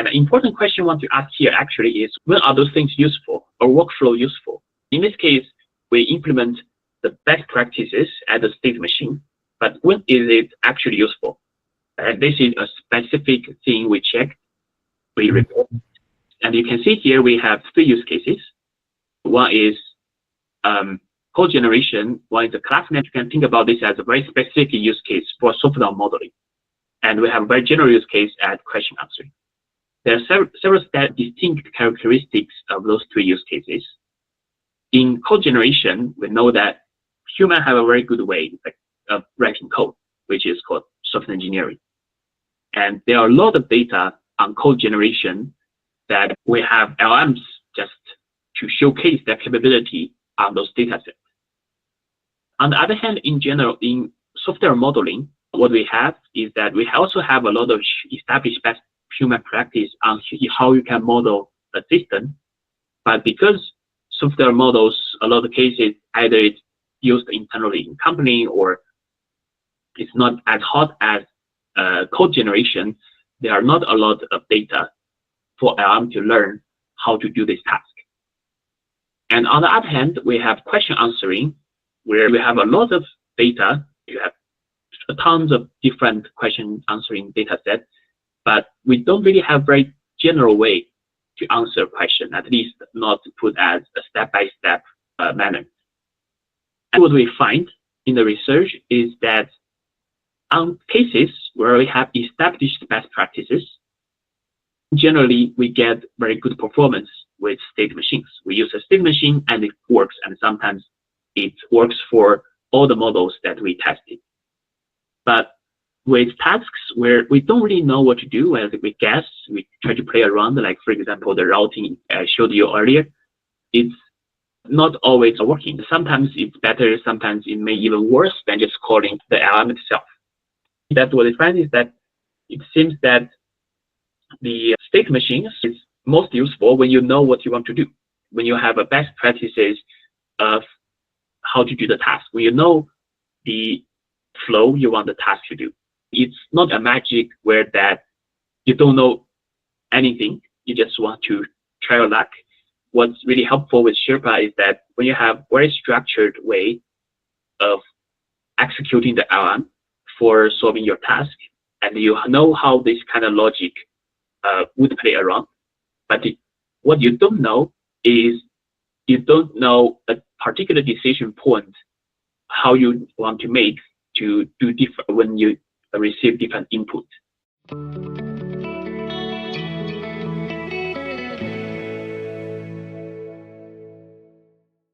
And an important question I want to ask here actually is, when are those things useful or workflow useful? In this case, we implement the best practices at the state machine, but when is it actually useful? And this is a specific thing we check, we report. And you can see here we have 3 use cases. One is code generation, one is the class net. You can think about this as a very specific use case for software modeling. And we have a very general use case at question answering. There are several distinct characteristics of those 3 use cases. In code generation, we know that humans have a very good way of writing code, which is called software engineering. And there are a lot of data on code generation that we have LMs just to showcase their capability on those data sets. On the other hand, in general, in software modeling, what we have is that we also have a lot of established best human practice on how you can model a system. But because software models, a lot of cases, either it's used internally in company or it's not as hot as code generation, there are not a lot of data for LM to learn how to do this task. And on the other hand, we have question answering, where we have a lot of data. You have tons of different question answering data sets, but we don't really have very general way to answer a question, at least not put as a step-by-step manner. And what we find in the research is that on cases where we have established best practices, generally we get very good performance with state machines. We use a state machine and it works, and sometimes it works for all the models that we tested. But with tasks where we don't really know what to do, as we guess, we try to play around, like for example, the routing I showed you earlier, it's not always working. Sometimes it's better, sometimes it may even worse than just calling the LM itself. That's what I find is that it seems that the state machine is most useful when you know what you want to do, when you have a best practices of how to do the task, when you know the flow you want the task to do. It's not a magic where that you don't know anything, you just want to try your luck. What's really helpful with Sherpa is that when you have very structured way of executing the LM for solving your task, and you know how this kind of logic would play around. But what you don't know is you don't know a particular decision point, how you want to make to do different when you receive different input.